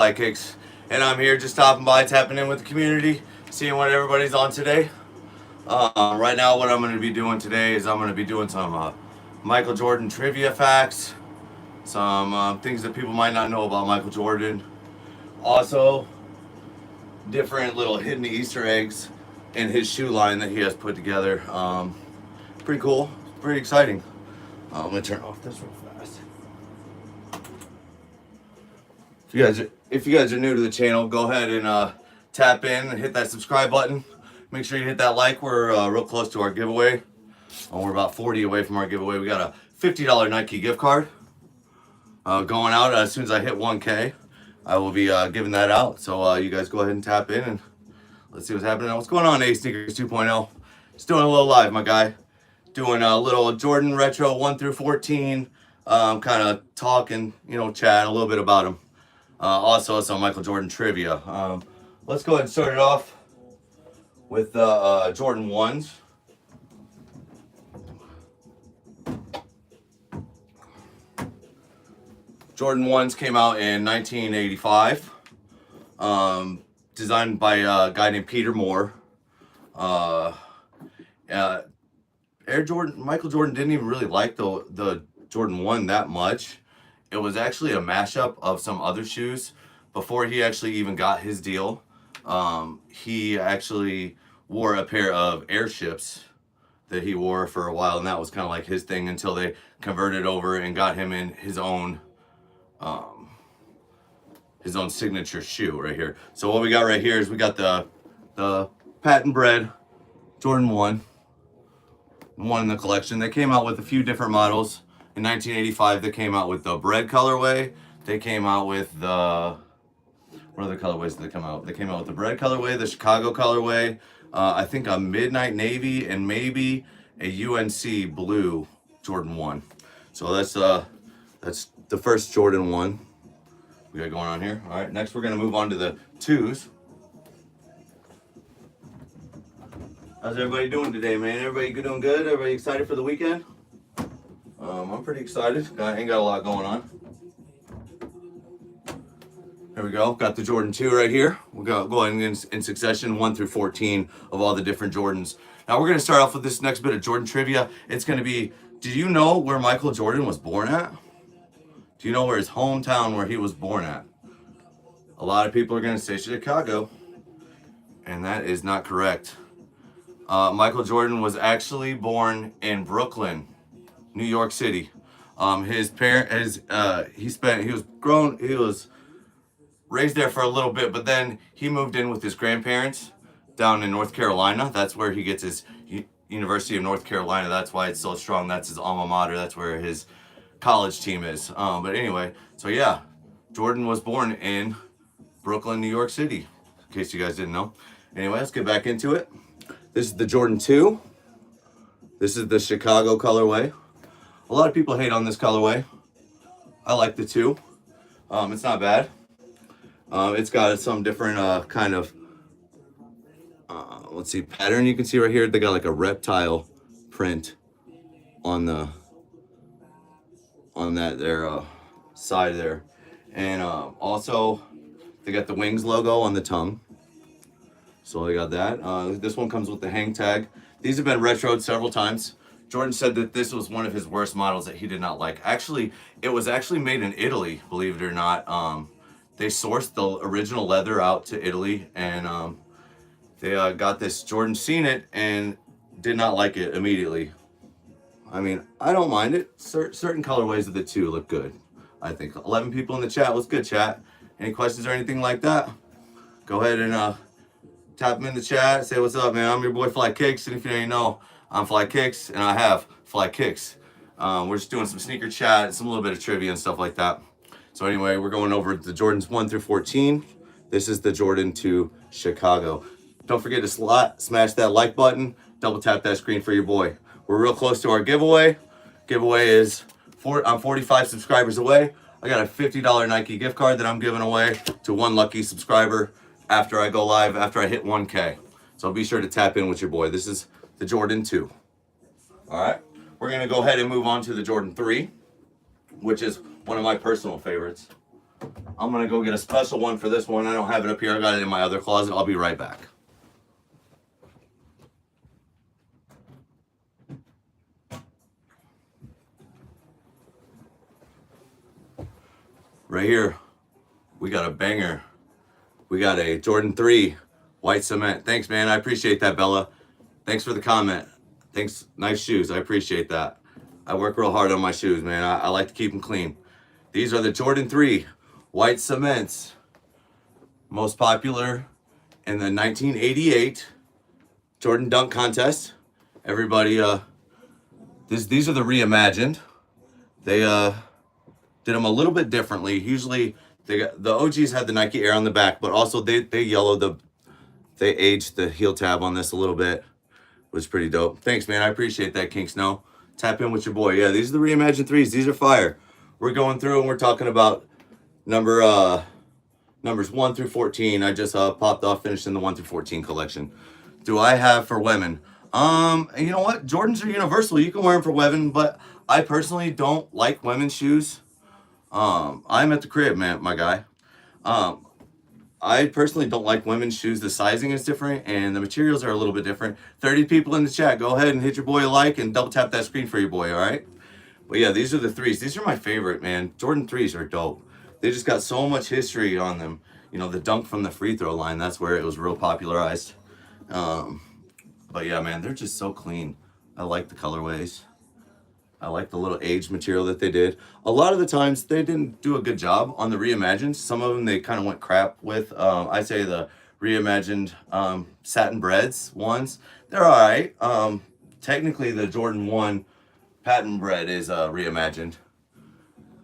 Fly Kicks, and I'm here just stopping by, tapping in with the community, seeing what everybody's on today. Right now, what I'm going to be doing today is I'm going to be doing some Michael Jordan trivia facts, some things that people might not know about Michael Jordan. Also, different little hidden Easter eggs in his shoe line that he has put together. Pretty cool, pretty exciting. I'm going to turn off this real fast. If you guys are new to the channel, go ahead and tap in and hit that subscribe button. Make sure you hit that like. We're real close to our giveaway. We're about 40 away from our giveaway. We got a $50 Nike gift card going out as soon as I hit 1K. I will be giving that out. So you guys go ahead and tap in and let's see what's happening. What's going on, A Sneakers 2.0? Just doing a little live, my guy. Doing a little Jordan retro 1 through 14. Kind of talk and chat a little bit about them. Also, some Michael Jordan trivia. Let's go ahead and start it off with Jordan 1s. Jordan 1s came out in 1985. Designed by a guy named Peter Moore. Michael Jordan didn't even really like the Jordan 1 that much. It was actually a mashup of some other shoes. Before he actually even got his deal, he actually wore a pair of airships that he wore for a while, and that was kind of like his thing until they converted over and got him in his own signature shoe right here. So what we got right here is we got the patent bred Jordan 1 in the collection. They came out with a few different models. In 1985, they came out with the bread colorway. They came out with the... What other colorways did they come out? They came out with the bread colorway, the Chicago colorway, I think a midnight navy, and maybe a UNC blue Jordan 1. So that's the first Jordan 1 we got going on here. All right, next we're going to move on to the 2s. How's everybody doing today, man? Everybody doing good? Everybody excited for the weekend? I'm pretty excited. Ain't got a lot going on. There we go. Got the Jordan 2 right here. We'll go going in succession 1 through 14 of all the different Jordans. Now we're going to start off with this next bit of Jordan trivia. It's going to be, do you know where Michael Jordan was born at? Do you know where his hometown, where he was born at? A lot of people are going to say Chicago, and that is not correct. Michael Jordan was actually born in Brooklyn, New York City. He was raised there for a little bit, but then he moved in with his grandparents down in North Carolina. That's where he gets his University of North Carolina. That's why it's so strong. That's his alma mater. That's where his college team is. But anyway, so yeah, Jordan was born in Brooklyn, New York City, in case you guys didn't know. Anyway, let's get back into it. This is the Jordan 2. This is the Chicago colorway. A lot of people hate on this colorway. I like the 2. It's not bad. It's got some different kind of, let's see, pattern. You can see right here, they got like a reptile print on that there side there. And also, they got the Wings logo on the tongue. So they got that. This one comes with the hang tag. These have been retroed several times. Jordan said that this was one of his worst models that he did not like. Actually, it was actually made in Italy, believe it or not. They sourced the original leather out to Italy, and they got this. Jordan seen it and did not like it immediately. I mean, I don't mind it. Certain colorways of the 2 look good, I think. 11 people in the chat. What's good, chat? Any questions or anything like that? Go ahead and tap them in the chat. Say what's up, man. I'm your boy Fly Kicks, and if you didn't know, I'm Fly Kicks, and I have Fly Kicks. We're just doing some sneaker chat, some little bit of trivia and stuff like that. So anyway, we're going over the Jordans 1 through 14. This is the Jordan 2 Chicago. Don't forget to smash that like button. Double tap that screen for your boy. We're real close to our giveaway. Giveaway is, I'm 45 subscribers away. I got a $50 Nike gift card that I'm giving away to one lucky subscriber after I go live, after I hit 1K. So be sure to tap in with your boy. This is the Jordan 2. All right. We're going to go ahead and move on to the Jordan 3, which is one of my personal favorites. I'm gonna go get a special one for this one. I don't have it up here. I got it in my other closet. I'll be right back. Right here, we got a banger. We got a Jordan 3 white cement. Thanks, man. I appreciate that, Bella. Thanks for the comment. Thanks. Nice shoes. I appreciate that. I work real hard on my shoes, man. I like to keep them clean. These are the Jordan 3 white cements. Most popular in the 1988 Jordan Dunk Contest. Everybody, these are the reimagined. They did them a little bit differently. Usually, the OGs had the Nike Air on the back, but also they yellowed they aged the heel tab on this a little bit. It was pretty dope. Thanks, man. I appreciate that, King Snow. Tap in with your boy. Yeah, these are the reimagined threes. These are fire. We're going through and we're talking about numbers 1 through 14. I just popped off finishing the 1 through 14 collection. Do I have for women? You know what? Jordans are universal. You can wear them for women, but I personally don't like women's shoes. I'm at the crib, man, my guy. I personally don't like women's shoes. The sizing is different and the materials are a little bit different. 30 people in the chat. Go ahead and hit your boy a like and double tap that screen for your boy, all right? But yeah, these are the threes. These are my favorite, man. Jordan 3s are dope. They just got so much history on them. You know, the dunk from the free throw line, that's where it was real popularized. But yeah, man, they're just so clean. I like the colorways. I like the little aged material that they did. A lot of the times they didn't do a good job on the reimagined. Some of them they kind of went crap with. I say the reimagined satin breads ones. They're all right. Technically the Jordan 1 patent bread is reimagined.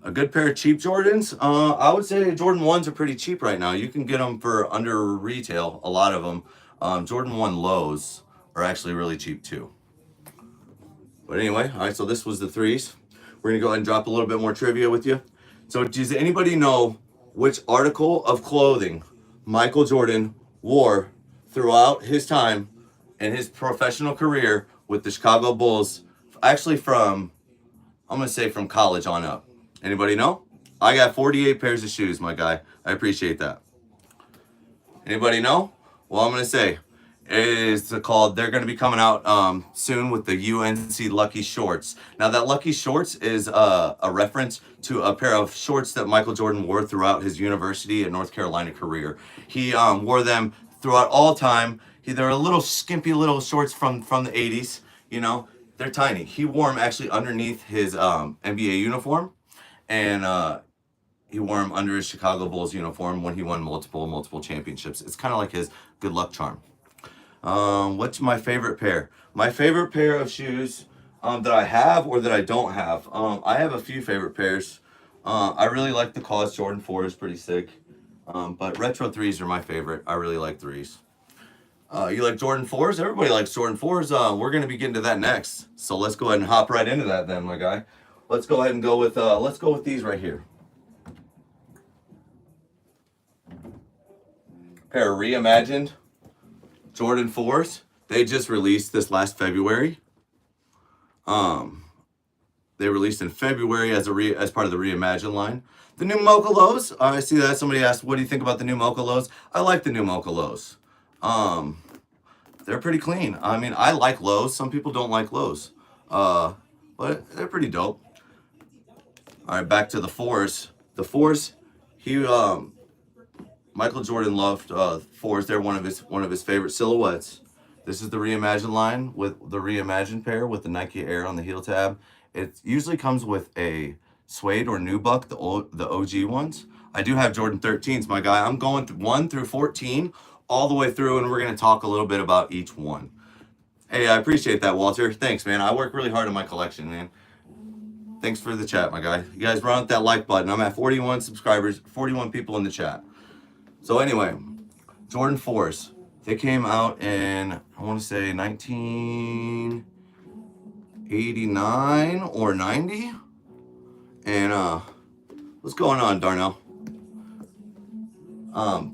A good pair of cheap Jordans. I would say Jordan 1s are pretty cheap right now. You can get them for under retail, a lot of them. Jordan 1 lows are actually really cheap too. But anyway, all right, so this was the threes. We're gonna go ahead and drop a little bit more trivia with you. So does anybody know which article of clothing Michael Jordan wore throughout his time in his professional career with the Chicago Bulls? Actually I'm gonna say from college on up. Anybody know? I got 48 pairs of shoes, my guy. I appreciate that. Anybody know? Well, I'm gonna say is called, they're going to be coming out soon with the UNC Lucky Shorts. Now that Lucky Shorts is a reference to a pair of shorts that Michael Jordan wore throughout his university and North Carolina career. He wore them throughout all time. They're a little skimpy little shorts from the 80s, you know. They're tiny. He wore them actually underneath his NBA uniform, and he wore them under his Chicago Bulls uniform when he won multiple championships. It's kind of like his good luck charm. What's my favorite pair? My favorite pair of shoes that I have or that I don't have. I have a few favorite pairs. I really like the Cause Jordan 4 is pretty sick. But retro 3s are my favorite. I really like 3s. You like Jordan 4s? Everybody likes Jordan 4s. We're going to be getting to that next. So let's go ahead and hop right into that then, my guy. Let's go ahead and go with these right here. Pair of reimagined Jordan 4s. They just released this last February. They released in February as part of the Reimagine line. The new Mocha Lows. I see that somebody asked, what do you think about the new Mocha Lows? I like the new Mocha Lows. They're pretty clean. I mean, I like lows. Some people don't like lows. But they're pretty dope. All right, back to the 4s. The 4s, Michael Jordan loved 4s. They're one of his favorite silhouettes. This is the Reimagine line with the Reimagine pair with the Nike Air on the heel tab. It usually comes with a suede or nubuck, the OG ones. I do have Jordan 13s, my guy. I'm going 1 through 14 all the way through, and we're going to talk a little bit about each one. Hey, I appreciate that, Walter. Thanks, man. I work really hard on my collection, man. Thanks for the chat, my guy. You guys run with that like button. I'm at 41 subscribers, 41 people in the chat. So anyway, Jordan 4s. They came out in, I want to say 1989 or 90. And what's going on, Darnell?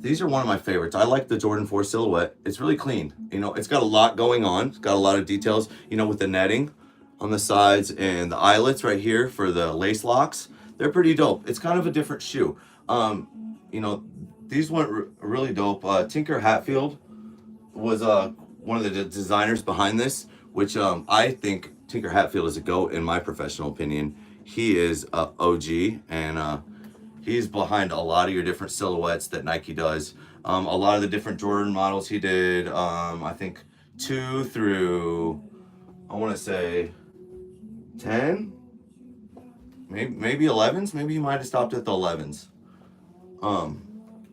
These are one of my favorites. I like the Jordan 4 silhouette. It's really clean. You know, it's got a lot going on. It's got a lot of details, you know, with the netting on the sides and the eyelets right here for the lace locks. They're pretty dope. It's kind of a different shoe. You know, these went really dope. Tinker Hatfield was one of the designers behind this, which I think Tinker Hatfield is a GOAT in my professional opinion. He is a OG, and he's behind a lot of your different silhouettes that Nike does. A lot of the different Jordan models he did. I think 2 through, I want to say 10, maybe 11s. Maybe you might have stopped at the 11s.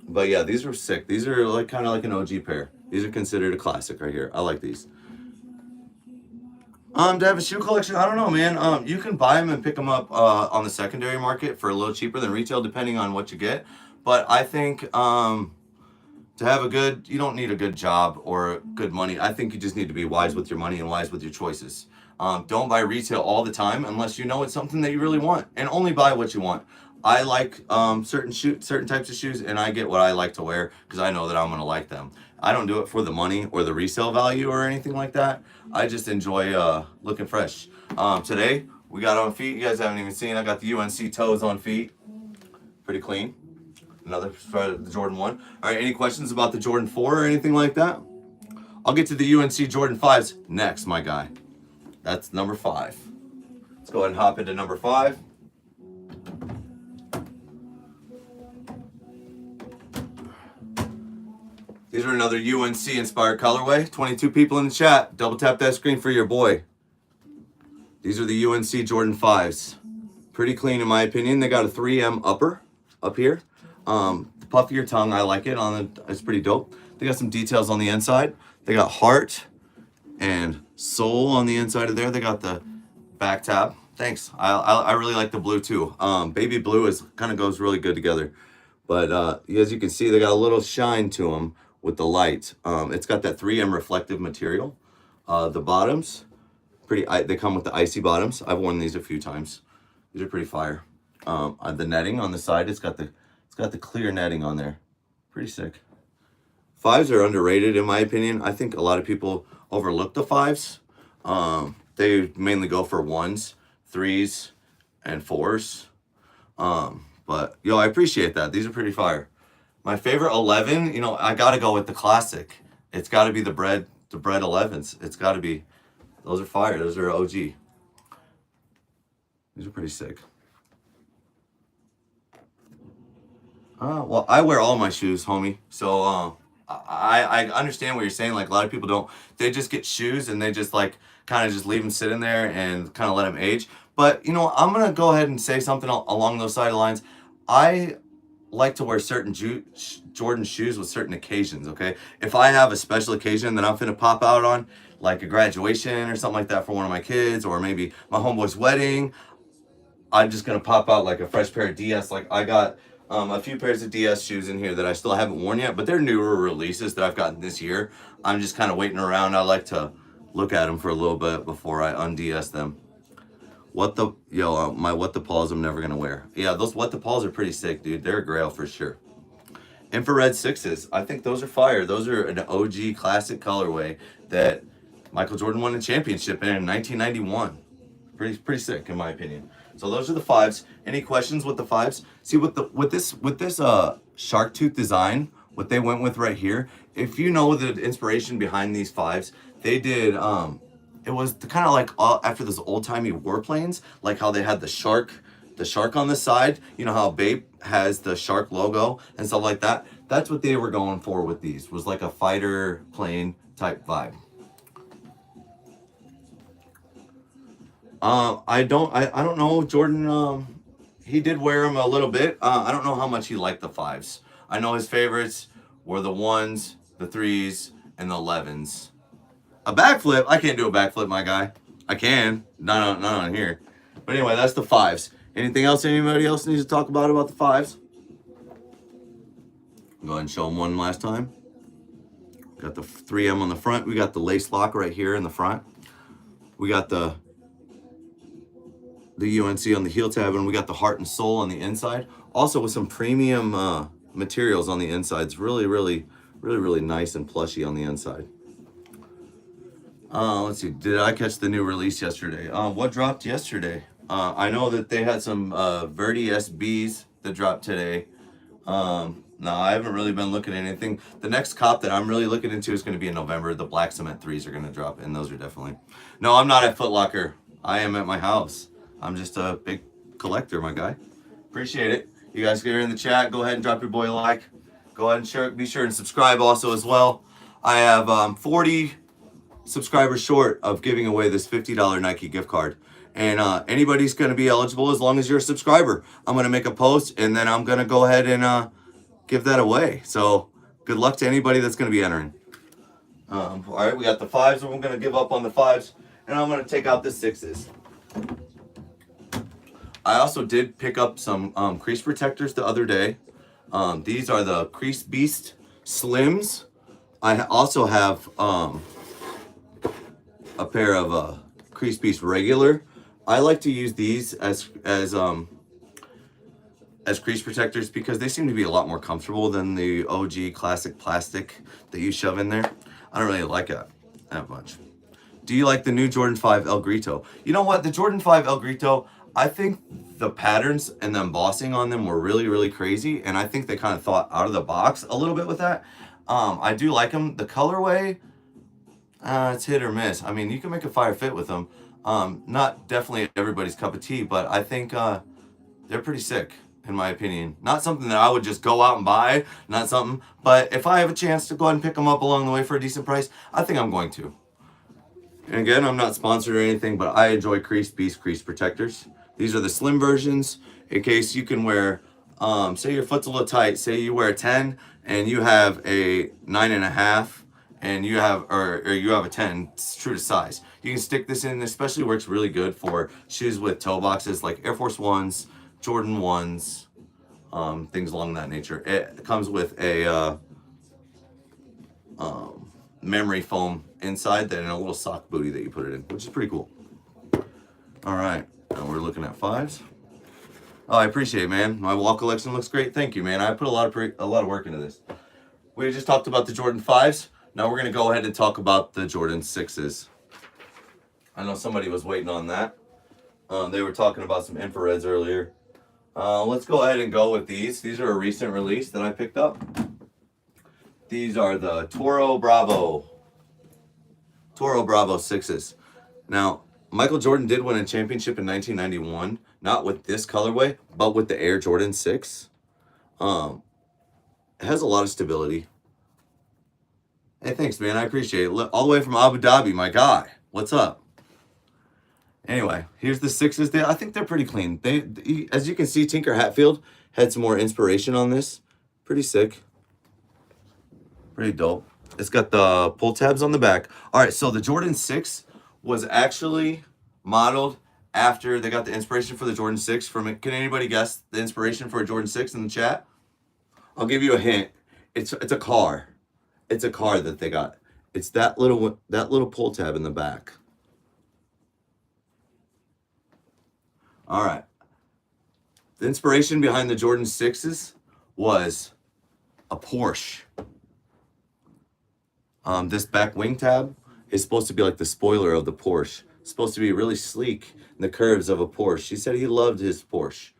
But yeah, these were sick. These are like kind of like an OG pair. These are considered a classic right here. I like these. To have a shoe collection, I don't know, man. You can buy them and pick them up on the secondary market for a little cheaper than retail, depending on what you get. But I think to have a good, you don't need a good job or good money. I think you just need to be wise with your money and wise with your choices. Don't buy retail all the time unless you know it's something that you really want, and only buy what you want. I like certain types of shoes, and I get what I like to wear because I know that I'm gonna like them. I don't do it for the money or the resale value or anything like that. I just enjoy looking fresh. Today we got on feet. You guys haven't even seen. I got the UNC toes on feet. Pretty clean. Another for the Jordan 1. All right, any questions about the Jordan 4 or anything like that? I'll get to the UNC Jordan 5s next, my guy. That's number 5. Let's go ahead and hop into number 5. These are another UNC inspired colorway. 22 people in the chat. Double tap that screen for your boy. These are the UNC Jordan 5s. Pretty clean in my opinion. They got a 3M upper up here. The puffier tongue, I like it. It's pretty dope. They got some details on the inside. They got heart and soul on the inside of there. They got the back tab. Thanks. I really like the blue too. Baby blue is kind of goes really good together. But as you can see, they got a little shine to them with the light. It's got that 3M reflective material. The bottoms, they come with the icy bottoms. I've worn these a few times. These are pretty fire. The netting on the side, it's got the clear netting on there. Pretty sick. 5s are underrated in my opinion. I think a lot of people overlook the 5s. They mainly go for 1s, 3s, and 4s. But yo, I appreciate that. These are pretty fire. My favorite 11, you know, I gotta go with the classic. It's gotta be the bread 11s. It's gotta be, those are fire. Those are OG. These are pretty sick. Well, I wear all my shoes, homie. So I understand what you're saying. Like a lot of people don't. They just get shoes and they just like kind of just leave them sitting there and kind of let them age. But you know, I'm gonna go ahead and say something along those sidelines. I like to wear certain Jordan shoes with certain occasions. Okay, if I have a special occasion that I'm finna pop out on, like a graduation or something like that for one of my kids, or maybe my homeboy's wedding, I'm just gonna pop out like a fresh pair of DS. Like I got a few pairs of DS shoes in here that I still haven't worn yet, but they're newer releases that I've gotten this year. I'm just kind of waiting around. I like to look at them for a little bit before I un-DS them. What the Pauls I'm never gonna wear. Yeah, those What the Pauls are pretty sick, dude. They're a grail for sure. Infrared 6s, I think those are fire. Those are an OG classic colorway that Michael Jordan won a championship in 1991. Pretty sick in my opinion. So those are the 5s. Any questions with the 5s? See with this shark tooth design, what they went with right here. If you know the inspiration behind these 5s, they did it was kind of like after those old-timey warplanes, like how they had the shark on the side. You know how Bape has the shark logo and stuff like that. That's what they were going for with these. Was like a fighter plane type vibe. I don't know. Jordan, he did wear them a little bit. I don't know how much he liked the 5s. I know his favorites were the 1s, the 3s, and the 11s. A backflip? I can't do a backflip, my guy. I can. Not on here. But anyway, that's the 5s. Anything else anybody else needs to talk about the 5s? Go ahead and show them one last time. Got the 3M on the front. We got the lace lock right here in the front. We got the UNC on the heel tab, and we got the heart and soul on the inside. Also with some premium materials on the inside. It's really nice and plushy on the inside. Let's see. Did I catch the new release yesterday? What dropped yesterday? I know that they had some Verdi SBs that dropped today. No, I haven't really been looking at anything. The next cop that I'm really looking into is going to be in November. The black cement 3s are going to drop, and those are definitely. No, I'm not at Foot Locker. I am at my house. I'm just a big collector, my guy. Appreciate it. You guys get here in the chat. Go ahead and drop your boy a like. Go ahead and share. Be sure and subscribe also as well. I have 40 subscribers short of giving away this $50 Nike gift card. And anybody's going to be eligible as long as you're a subscriber. I'm going to make a post, and then I'm going to go ahead and give that away. So good luck to anybody that's going to be entering. All right, we got the 5s, and we're going to give up on the 5s, and I'm going to take out the 6s. I also did pick up some crease protectors the other day. These are the Crease Beast Slims. I also have a pair of Crease Beast regular. I like to use these as crease protectors because they seem to be a lot more comfortable than the OG classic plastic that you shove in there. I don't really like it that much. Do you like the new Jordan 5 El Grito? You know what? The Jordan 5 El Grito, I think the patterns and the embossing on them were really, really crazy. And I think they kind of thought out of the box a little bit with that. I do like them. The colorway, it's hit or miss. I mean, you can make a fire fit with them. Not definitely everybody's cup of tea, but I think they're pretty sick, in my opinion. Not something that I would just go out and buy, not something, but if I have a chance to go ahead and pick them up along the way for a decent price, I think I'm going to. And again, I'm not sponsored or anything, but I enjoy Crease Beast crease protectors. These are the slim versions in case you can wear, say your foot's a little tight, say you wear a 10 and you have a 9.5 and you have, or you have a 10, it's true to size. You can stick this in, especially works really good for shoes with toe boxes like Air Force Ones, Jordan 1s, things along that nature. It comes with a memory foam inside that and a little sock booty that you put it in, which is pretty cool. All right, now we're looking at 5s. Oh, I appreciate it, man. My wall collection looks great. Thank you, man. I put a lot of work into this. We just talked about the Jordan 5s. Now we're gonna go ahead and talk about the Jordan 6s. I know somebody was waiting on that. They were talking about some infrareds earlier. Let's go ahead and go with these. These are a recent release that I picked up. These are the Toro Bravo 6s. Now, Michael Jordan did win a championship in 1991, not with this colorway, but with the Air Jordan 6. It has a lot of stability. Hey, thanks, man. I appreciate it. All the way from Abu Dhabi, my guy. What's up? Anyway, here's the 6s. I think they're pretty clean. As you can see, Tinker Hatfield had some more inspiration on this. Pretty sick. Pretty dope. It's got the pull tabs on the back. All right, so the Jordan 6 was actually modeled after they got the inspiration for the Jordan 6 from, can anybody guess the inspiration for a Jordan 6 in the chat? I'll give you a hint. It's a car. It's a car that they got. It's that little pull tab in the back. All right. The inspiration behind the Jordan 6s was a Porsche. This back wing tab is supposed to be like the spoiler of the Porsche. It's supposed to be really sleek in the curves of a Porsche. He said he loved his Porsche.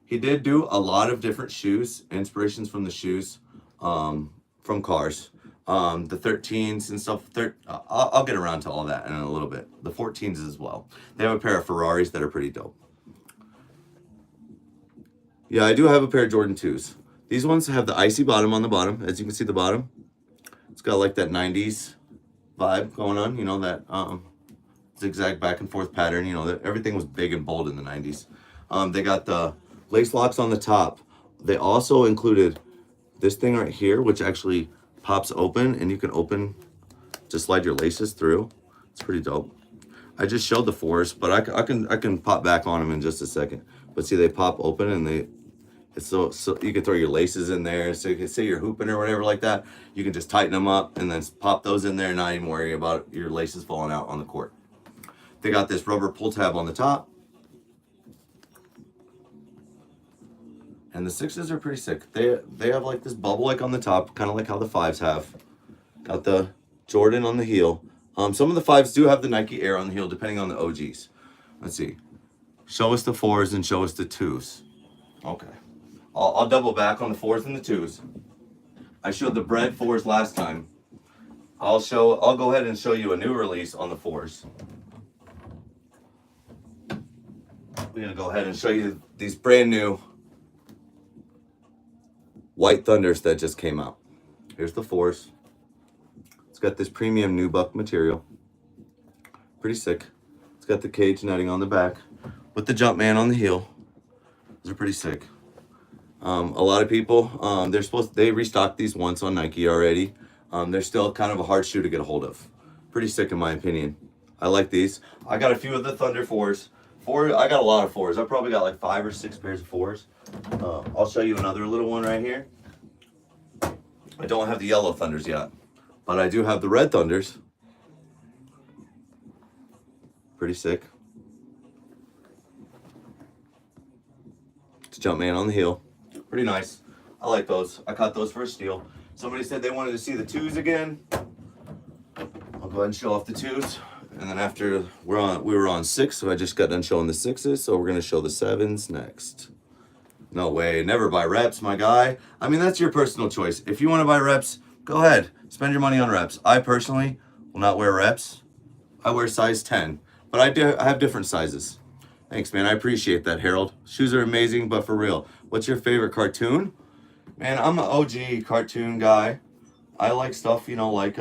He did do a lot of different shoes, inspirations from the shoes, from cars. The 13s and stuff. I'll get around to all that in a little bit. The 14s as well. They have a pair of Ferraris that are pretty dope. Yeah, I do have a pair of Jordan 2s. These ones have the icy bottom on the bottom. As you can see the bottom. It's got like that 90s vibe going on. You know, that zigzag back and forth pattern. You know, that everything was big and bold in the 90s. They got the lace locks on the top. They also included this thing right here, which actually pops open and you can open to slide your laces through. It's pretty dope. I just showed the 4s, but I can pop back on them in just a second. But see, they pop open and it's so you can throw your laces in there. So you can say you're hooping or whatever like that. You can just tighten them up and then pop those in there and not even worry about your laces falling out on the court. They got this rubber pull tab on the top. And the 6s are pretty sick. They have like this bubble like on the top, kind of like how the 5s have. Got the Jordan on the heel. Some of the 5s do have the Nike Air on the heel, depending on the OGs. Let's see. Show us the 4s and show us the 2s. Okay. I'll double back on the 4s and the 2s. I showed the bread 4s last time. I'll go ahead and show you a new release on the 4s. We're gonna go ahead and show you these brand new White Thunders that just came out. Here's the 4s. It's got this premium nubuck material. Pretty sick. It's got the cage netting on the back with the Jumpman on the heel. These are pretty sick. A lot of people, they restocked these once on Nike already. They're still kind of a hard shoe to get a hold of. Pretty sick in my opinion. I like these. I got a few of the Thunder 4s. I got a lot of 4s. I probably got like 5 or 6 pairs of 4s. I'll show you another little one right here. I don't have the yellow Thunders yet, but I do have the red Thunders. Pretty sick. It's Jumpman on the heel. Pretty nice. I like those. I caught those for a steal. Somebody said they wanted to see the 2s again. I'll go ahead and show off the 2s. And then after we were on 6, so I just got done showing the 6s, so we're gonna show the 7s next. No way, never buy reps, my guy. I mean, that's your personal choice. If you want to buy reps, go ahead, spend your money on reps. I personally will not wear reps. I wear size 10, but I have different sizes. Thanks, man. I appreciate that, Harold. Shoes are amazing, but for real, what's your favorite cartoon? Man, I'm an OG cartoon guy. I like stuff, you know, like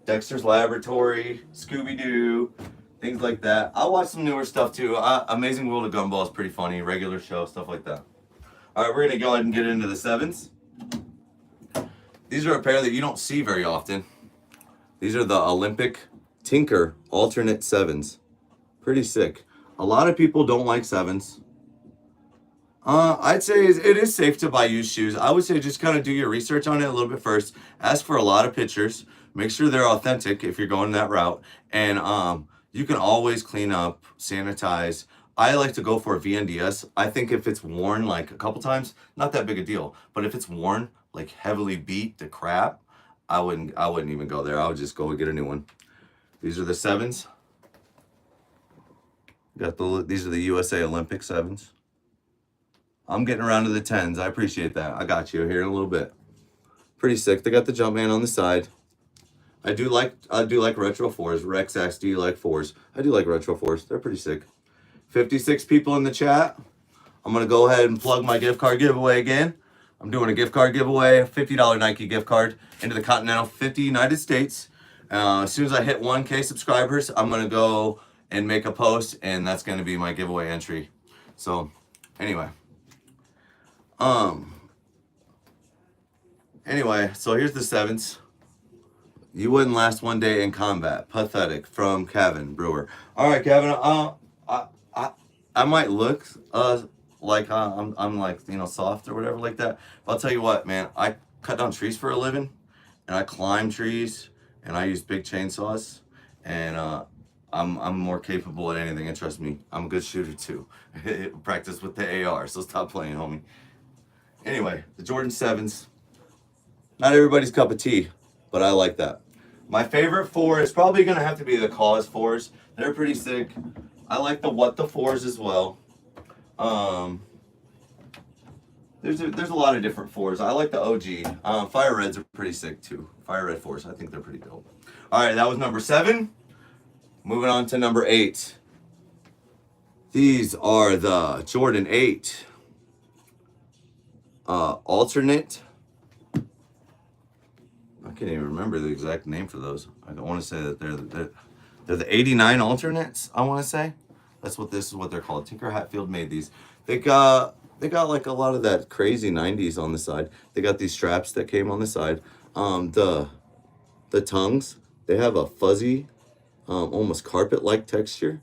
Dexter's Laboratory, Scooby-Doo, things like that. I'll watch some newer stuff too. Amazing World of Gumball is pretty funny. Regular Show, stuff like that. All right, we're going to go ahead and get into the 7s. These are a pair that you don't see very often. These are the Olympic Tinker alternate 7s. Pretty sick. A lot of people don't like 7s. I'd say it is safe to buy used shoes. I would say just kind of do your research on it a little bit first. Ask for a lot of pictures. Make sure they're authentic if you're going that route. And you can always clean up, sanitize. I like to go for a VNDS. I think if it's worn like a couple times, not that big a deal. But if it's worn, like heavily beat to crap, I wouldn't even go there. I would just go and get a new one. These are the 7s. These are the USA Olympic 7s. I'm getting around to the 10s. I appreciate that. I got you here in a little bit. Pretty sick. They got the Jumpman on the side. I do like retro 4s. Rexax, do you like 4s? I do like retro 4s. They're pretty sick. 56 people in the chat. I'm going to go ahead and plug my gift card giveaway again. I'm doing a gift card giveaway, a $50 Nike gift card into the Continental 50 United States. As soon as I hit 1K subscribers, I'm going to go and make a post, and that's going to be my giveaway entry. So, anyway. So here's the 7s. You wouldn't last one day in combat. Pathetic. From Kevin Brewer. All right, Kevin. I might look like I'm like, you know, soft or whatever like that. But I'll tell you what, man. I cut down trees for a living, and I climb trees, and I use big chainsaws, and I'm more capable at anything. And trust me, I'm a good shooter too. Practice with the AR, so stop playing, homie. Anyway, the Jordan 7s. Not everybody's cup of tea, but I like that. My favorite 4 is probably going to have to be the Cause 4s. They're pretty sick. I like the What the 4s as well. There's a lot of different 4s. I like the OG. Fire Reds are pretty sick too. Fire Red 4s. I think they're pretty dope. All right, that was number 7. Moving on to number 8. These are the Jordan 8 alternate. I can't even remember the exact name for those. I don't want to say that they're the 89 alternates. I want to say this is what they're called. Tinker Hatfield made these. They got like a lot of that crazy 90s on the side. They got these straps that came on the side. The tongues, they have a fuzzy, almost carpet-like texture.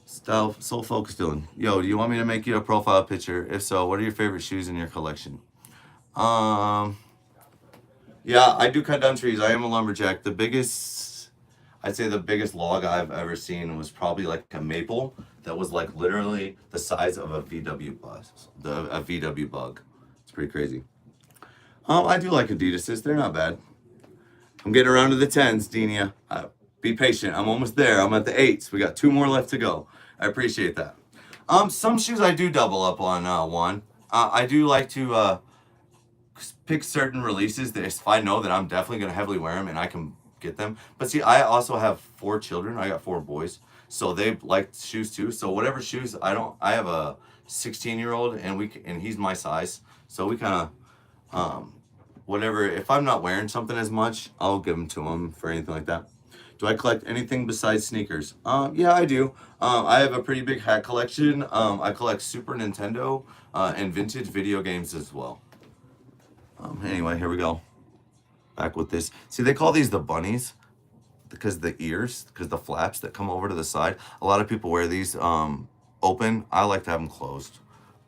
Style Soul Focus doing. Yo, do you want me to make you a profile picture? If so, what are your favorite shoes in your collection? Yeah, I do cut down trees. I am a lumberjack. I'd say the biggest log I've ever seen was probably like a maple that was like literally the size of a VW bus, a VW bug. It's pretty crazy. I do like Adidas's. They're not bad. I'm getting around to the 10s, Denia. Be patient. I'm almost there. I'm at the 8s. We got 2 more left to go. I appreciate that. Some shoes I do double up on one. I do like to pick certain releases that if I know that I'm definitely gonna heavily wear them and I can get them. But see, I also have 4 children. I got 4 boys, so they like shoes too. So whatever shoes I have a 16-year-old and he's my size, so we kind of whatever. If I'm not wearing something as much, I'll give them to him for anything like that. Do I collect anything besides sneakers? Yeah, I do. I have a pretty big hat collection. I collect Super Nintendo and vintage video games as well. Anyway, here we go. Back with this. See, they call these the bunnies because the ears, because the flaps that come over to the side. A lot of people wear these open. I like to have them closed.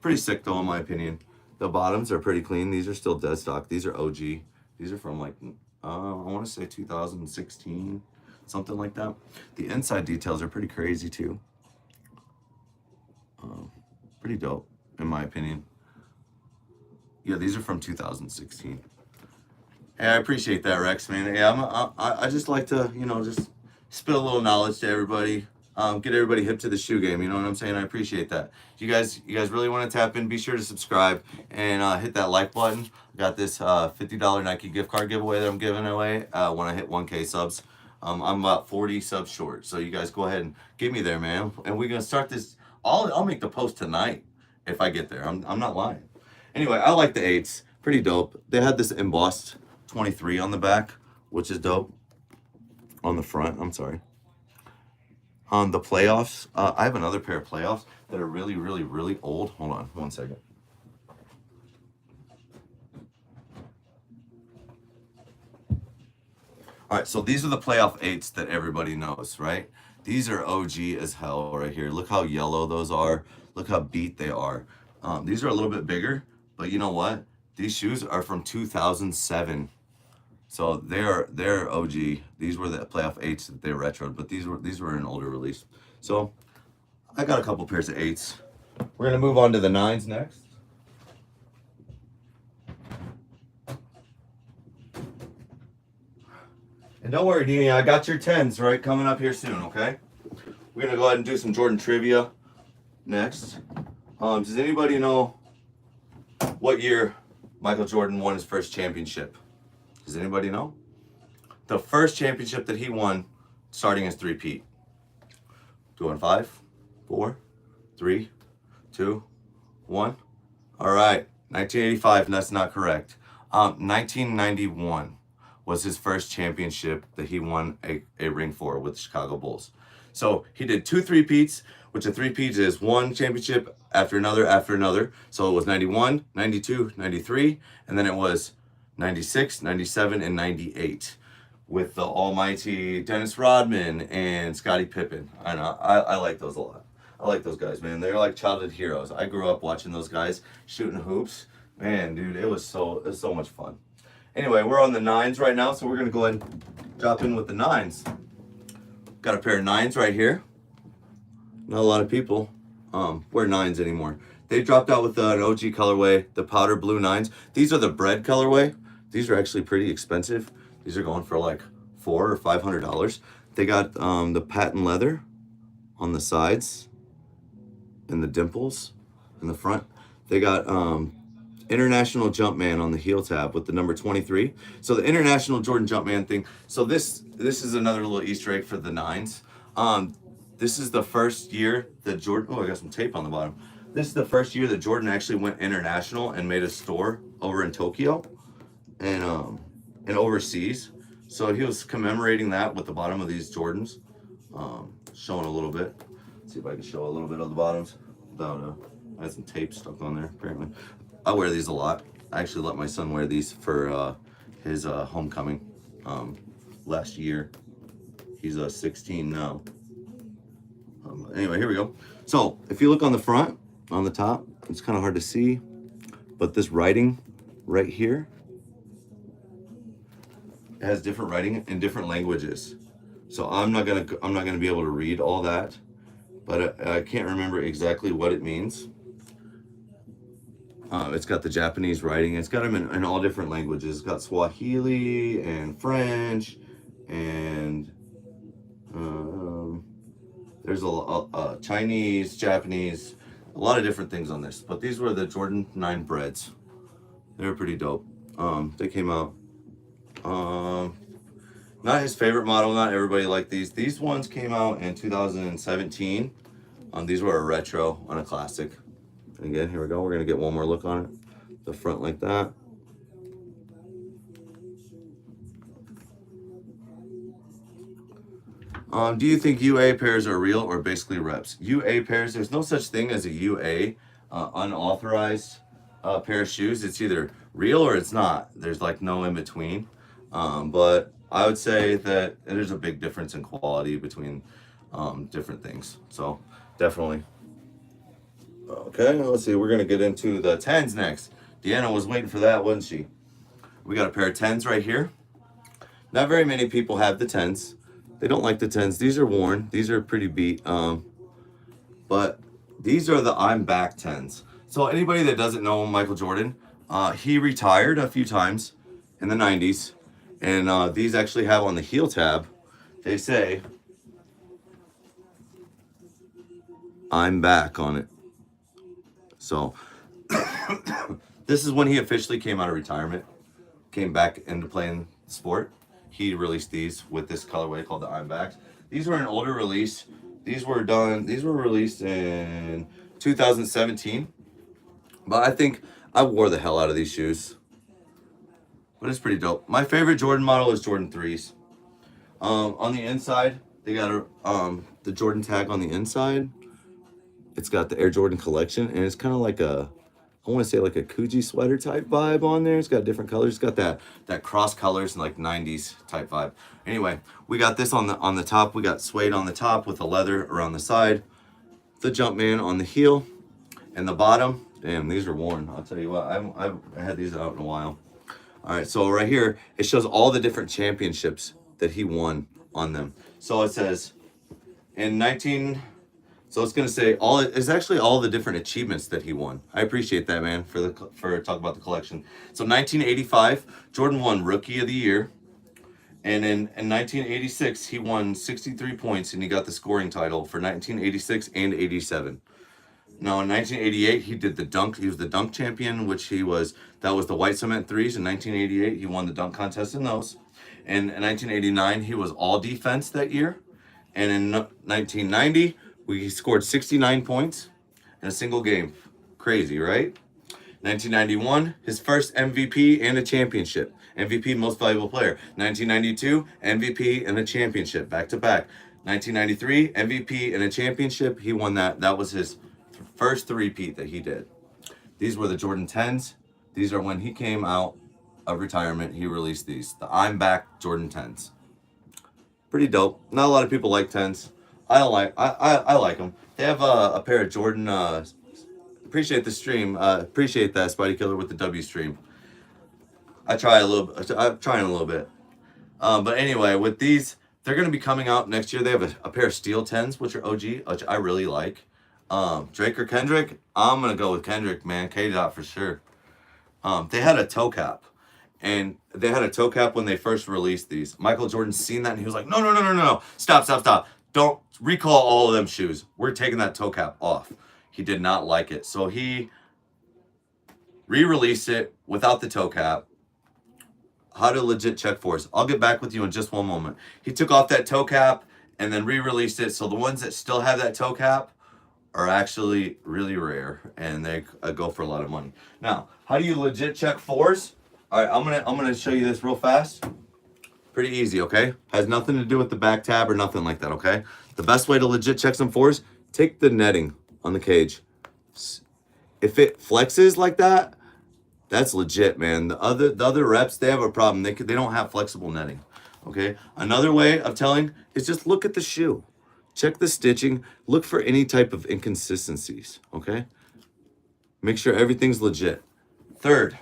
Pretty sick though, in my opinion. The bottoms are pretty clean. These are still dead stock. These are OG. These are from like, I want to say 2016, something like that. The inside details are pretty crazy too. Pretty dope, in my opinion. Yeah, these are from 2016. Hey, I appreciate that, Rex, man. Yeah, I just like to, just spit a little knowledge to everybody, get everybody hip to the shoe game. You know what I'm saying? I appreciate that. If you guys really want to tap in, be sure to subscribe and hit that like button. I got this $50 Nike gift card giveaway that I'm giving away when I hit 1K subs. I'm about 40 subs short, so you guys go ahead and get me there, man. And we're gonna start this. I'll make the post tonight if I get there. I'm not lying. Anyway, I like the 8s. Pretty dope. They had this embossed 23 on the back, which is dope. On the front, I'm sorry. On the playoffs, I have another pair of playoffs that are really, really, really old. Hold on 1 second. All right, so these are the playoff 8s that everybody knows, right? These are OG as hell right here. Look how yellow those are. Look how beat they are. These are a little bit bigger, but you know what? These shoes are from 2007. So they're OG. These were the playoff 8s that they retroed, but these were an older release. So I got a couple pairs of 8s. We're gonna move on to the 9s next. And don't worry, Deanie, I got your 10s right coming up here soon, okay? We're gonna go ahead and do some Jordan trivia next. Does anybody know what year Michael Jordan won his first championship? Does anybody know? The first championship that he won starting his three-peat. Doing 5, 4, 3, 2, 1. All right, 1985, and that's not correct. 1991 was his first championship that he won a ring for with the Chicago Bulls. So he did 2 three-peats, which a three-peat is one championship after another. So it was 91, 92, 93, and then it was 96, 97, and 98 with the almighty Dennis Rodman and Scottie Pippen. I know, I like those a lot. I like those guys, man. They're like childhood heroes. I grew up watching those guys shooting hoops. Man, dude, it was so much fun. Anyway, we're on the 9s right now, so we're gonna go ahead and drop in with the 9s. Got a pair of 9s right here. Not a lot of people wear 9s anymore. They dropped out with an OG colorway, the powder blue 9s. These are the bread colorway. These are actually pretty expensive. These are going for like $400 or $500. They got the patent leather on the sides and the dimples in the front. They got International Jumpman on the heel tab with the number 23. So the International Jordan Jumpman thing. So this is another little Easter egg for the 9s. This is the first year that Jordan, oh, I got some tape on the bottom. This is the first year that Jordan actually went international and made a store over in Tokyo and overseas. So he was commemorating that with the bottom of these Jordans, showing a little bit. Let's see if I can show a little bit of the bottoms without, I had some tape stuck on there apparently. I wear these a lot. I actually let my son wear these for his homecoming last year. He's 16 now. Anyway, here we go. So if you look on the front, on the top, it's kind of hard to see, but this writing right here, it has different writing in different languages. So I'm not gonna be able to read all that, but I can't remember exactly what it means. It's got the Japanese writing. It's got them in all different languages. It's got Swahili and French, and there's a Chinese, Japanese. a lot of different things on this. But these were the Jordan 9 breads. They were pretty dope. They came out. Not his favorite model. Not everybody liked these. These ones came out in 2017. These were a retro on a classic. And again, here we go. We're gonna get one more look on it. The front like that. Do you think UA pairs are real or basically reps? UA pairs, there's no such thing as a UA, unauthorized pair of shoes. It's either real or it's not. There's like no in between. But I would say that there's a big difference in quality between different things. So definitely. Okay, let's see. We're going to get into the 10s next. Deanna was waiting for that, wasn't she? We got a pair of 10s right here. Not very many people have the 10s. They don't like the 10s. These are worn. These are pretty beat. But these are the I'm Back 10s. So anybody that doesn't know Michael Jordan, he retired a few times in the 90s. And these actually have on the heel tab, they say, I'm back on it. So this is when he officially came out of retirement, came back into playing sport. He released these with this colorway called the I'm Backs. These were an older release. These were released in 2017. But I think I wore the hell out of these shoes. But it's pretty dope. My favorite Jordan model is Jordan 3s. On the inside, they got the Jordan tag on the inside. It's got the Air Jordan collection, and it's kind of like I want to say like a Coogee sweater type vibe on there. It's got different colors. It's got that cross colors and like 90s type vibe. Anyway, we got this on the top. We got suede on the top with the leather around the side. The Jumpman on the heel and the bottom. Damn, these are worn. I'll tell you what, I've had these out in a while. All right, so right here, it shows all the different championships that he won on them. So it says so it's gonna say it's actually all the different achievements that he won. I appreciate that, man, for talk about the collection. So 1985, Jordan won Rookie of the Year. And in 1986, he won 63 points and he got the scoring title for 1986 and 87. Now in 1988, he did the dunk. He was the dunk champion, that was the white cement threes. In 1988, he won the dunk contest in those. And in 1989, he was all defense that year. And in 1990, he scored 69 points in a single game. Crazy, right? 1991, his first MVP and a championship. MVP, most valuable player. 1992, MVP and a championship, back to back. 1993, MVP and a championship. He won that. That was his first three-peat that he did. These were the Jordan 10s. These are when he came out of retirement. He released these. The I'm Back Jordan 10s. Pretty dope. Not a lot of people like 10s. I like them. They have a pair of Jordan. Appreciate the stream. Appreciate that, Spidey Killer, with the W stream. I'm trying a little bit. But anyway, with these, they're going to be coming out next year. They have a pair of steel 10s, which are OG, which I really like. Drake or Kendrick? I'm going to go with Kendrick, man. K-Dot for sure. They had a toe cap. And they had a toe cap when they first released these. Michael Jordan seen that and he was like, no. Stop. Don't recall all of them shoes. We're taking that toe cap off. He did not like it. So he re-released it without the toe cap. How to legit check force. I'll get back with you in just one moment. He took off that toe cap and then re-released it. So the ones that still have that toe cap are actually really rare and they go for a lot of money. Now, how do you legit check force? All right, I'm gonna show you this real fast. Pretty easy, okay? Has nothing to do with the back tab or nothing like that, okay? The best way to legit check some force, take the netting on the cage. If it flexes like that, that's legit, man. The other reps, they have a problem. They don't have flexible netting, okay? Another way of telling is just look at the shoe. Check the stitching. Look for any type of inconsistencies, okay? Make sure everything's legit. Third,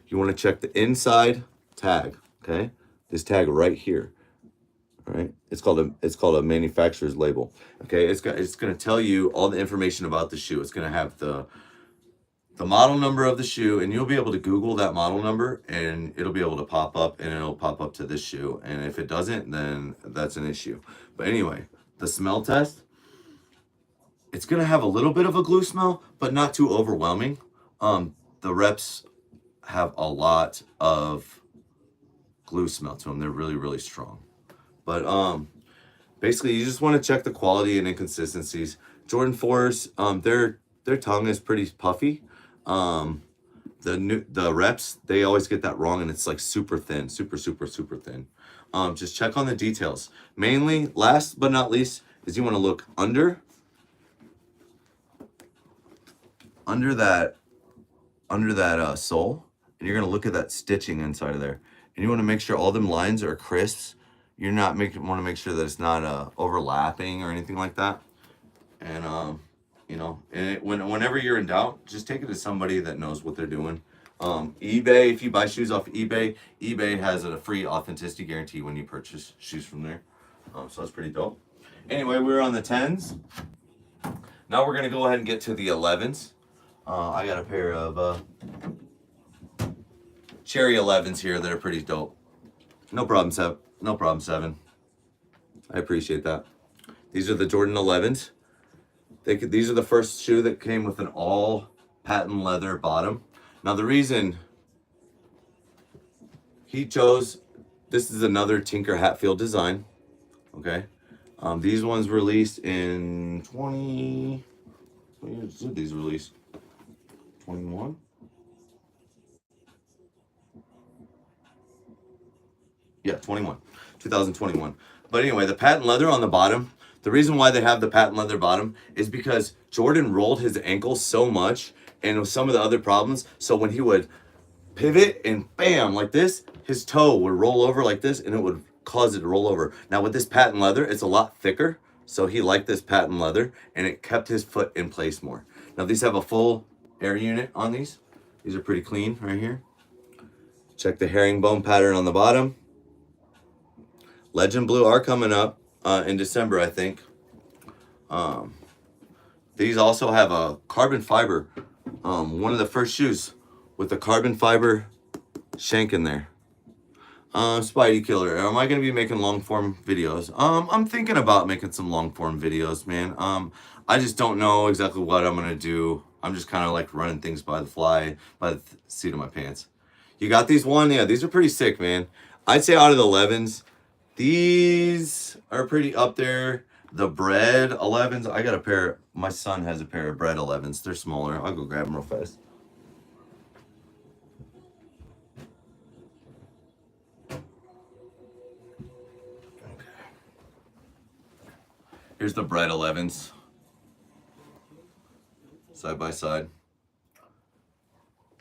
you want to check the inside tag, okay? This tag right here, all right? It's called a manufacturer's label, okay? It's going to tell you all the information about the shoe. It's going to have the model number of the shoe, and you'll be able to Google that model number, and it'll be able to pop up, and it'll pop up to this shoe. And if it doesn't, then that's an issue. But anyway, the smell test, It's gonna have a little bit of a glue smell, but not too overwhelming. The reps have a lot of glue smell to them. They're really, really strong. But basically, you just want to check the quality and inconsistencies. Jordan 4s, their tongue is pretty puffy. The reps, they always get that wrong, and it's like super thin, super thin. Just check on the details. Mainly, last but not least, is you want to look under that sole, and you're gonna look at that stitching inside of there, and you want to make sure all them lines are crisp. You're not want to make sure that it's not overlapping or anything like that. And you know, and whenever you're in doubt, just take it to somebody that knows what they're doing. eBay, if you buy shoes off eBay, eBay has a free authenticity guarantee when you purchase shoes from there. So that's pretty dope. Anyway, we're on the 10s. Now we're gonna go ahead and get to the 11s. I got a pair of cherry 11s here that are pretty dope. No problem, Seven. No problem, Seven. I appreciate that. These are the Jordan 11s. These are the first shoe that came with an all patent leather bottom. Now the reason he chose, this is another Tinker Hatfield design. Okay, these ones released in 20. What years did these release? 21. Yeah, 2021. But anyway, the patent leather on the bottom, the reason why they have the patent leather bottom is because Jordan rolled his ankle so much and with some of the other problems. So when he would pivot and bam, like this, his toe would roll over like this and it would cause it to roll over. Now with this patent leather, it's a lot thicker. So he liked this patent leather and it kept his foot in place more. Now these have a full air unit on these. These are pretty clean right here. Check the herringbone pattern on the bottom. Legend Blue are coming up in December, I think. These also have a carbon fiber. One of the first shoes with the carbon fiber shank in there. Spidey Killer, am I going to be making long form videos? I'm thinking about making some long form videos, man. I just don't know exactly what I'm going to do. I'm just kind of like running things by the seat of my pants. You got these one? Yeah, these are pretty sick, man. I'd say out of the 11s, these are pretty up there. The bread 11s, I got a pair. My son has a pair of bread 11s. They're smaller. I'll go grab them real fast. Okay. Here's the bread 11s. Side by side.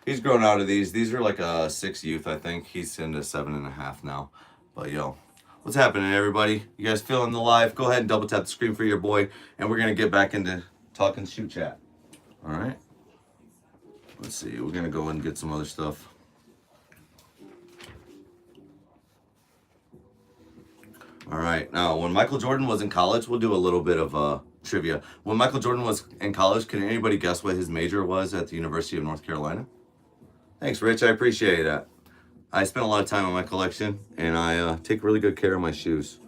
He's grown out of these. These are like a 6 youth, I think. He's into 7.5 now. But yo, what's happening, everybody? You guys feeling the live? Go ahead and double tap the screen for your boy, and we're gonna get back into talking shoe chat. All right. Let's see. We're gonna go and get some other stuff. All right. Now, when Michael Jordan was in college, we'll do a little bit of trivia. When Michael Jordan was in college, can anybody guess what his major was at the University of North Carolina? Thanks, Rich. I appreciate that. I spent a lot of time on my collection, and I take really good care of my shoes.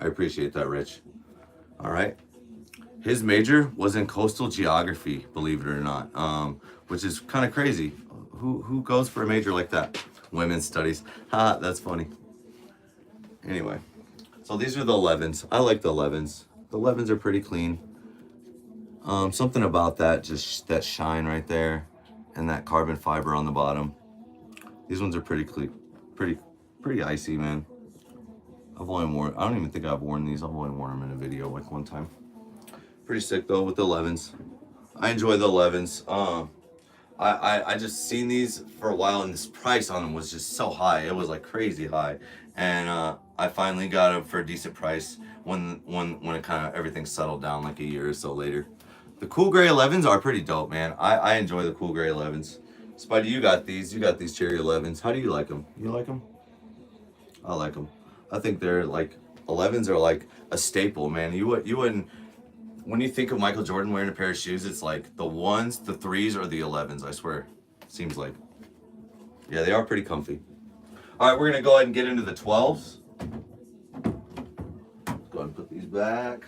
I appreciate that, Rich. All right. His major was in coastal geography, believe it or not, which is kind of crazy. Who goes for a major like that? Women's studies. Ha, that's funny. Anyway, so these are the 11s. I like the 11s. The 11s are pretty clean. Something about that, just that shine right there, and that carbon fiber on the bottom. These ones are pretty clean, pretty icy, man. I've only worn. I don't even think I've worn these. I've only worn them in a video like one time. Pretty sick though with the 11s. I enjoy the 11s. I just seen these for a while, and this price on them was just so high. It was like crazy high, and I finally got them for a decent price when it kind of everything settled down like a year or so later. The cool gray 11s are pretty dope, man. I enjoy the cool gray 11s. Spidey, you got these. You got these cherry 11s. How do you like them? You like them? I like them. I think they're like 11s are like a staple, man. You wouldn't. When you think of Michael Jordan wearing a pair of shoes, it's like the 1s, the 3s, or the 11s, I swear. Seems like. Yeah, they are pretty comfy. All right, we're going to go ahead and get into the 12s. Let's go ahead and put these back.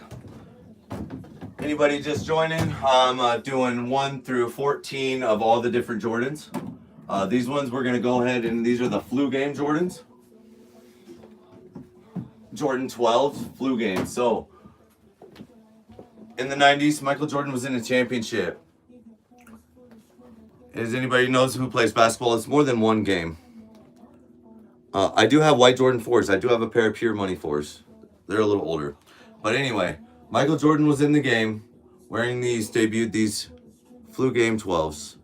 Anybody just joining? I'm doing 1 through 14 of all the different Jordans. These ones we're gonna go ahead and these are the flu game Jordans. Jordan 12 flu game. So in the 90s, Michael Jordan was in a championship. As anybody knows who plays basketball, it's more than one game. I do have white Jordan 4s. I do have a pair of pure money 4s. They're a little older. But anyway, Michael Jordan was in the game wearing these, debuted these flu game 12s.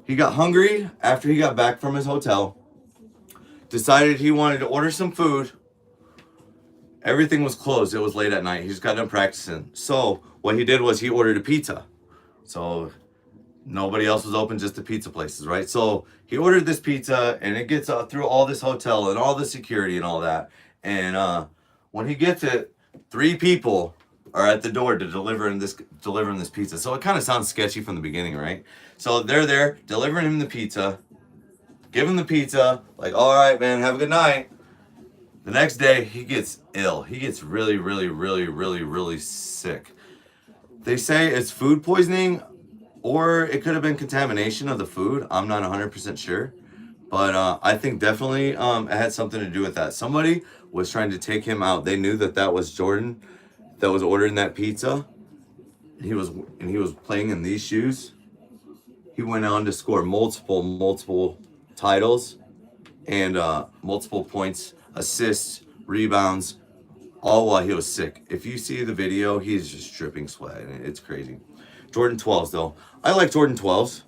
He got hungry after he got back from his hotel. Decided he wanted to order some food. Everything was closed. It was late at night. He just got done practicing. So what he did was he ordered a pizza. So nobody else was open, just the pizza places, right? So he ordered this pizza, and it gets through all this hotel and all the security and all that. And when he gets it, 3 people are at the door to delivering this pizza. So it kind of sounds sketchy from the beginning, right? So they're there delivering him the pizza, give him the pizza, like, all right, man, have a good night. The next day, he gets ill. He gets really, really, really, really, really sick. They say it's food poisoning, or it could have been contamination of the food. I'm not 100% sure. But I think definitely it had something to do with that. Somebody was trying to take him out. They knew that was Jordan that was ordering that pizza. He was playing in these shoes. He went on to score multiple titles and multiple points, assists, rebounds, all while he was sick. If you see the video, he's just dripping sweat, and it's crazy. Jordan 12s though. I like Jordan 12s.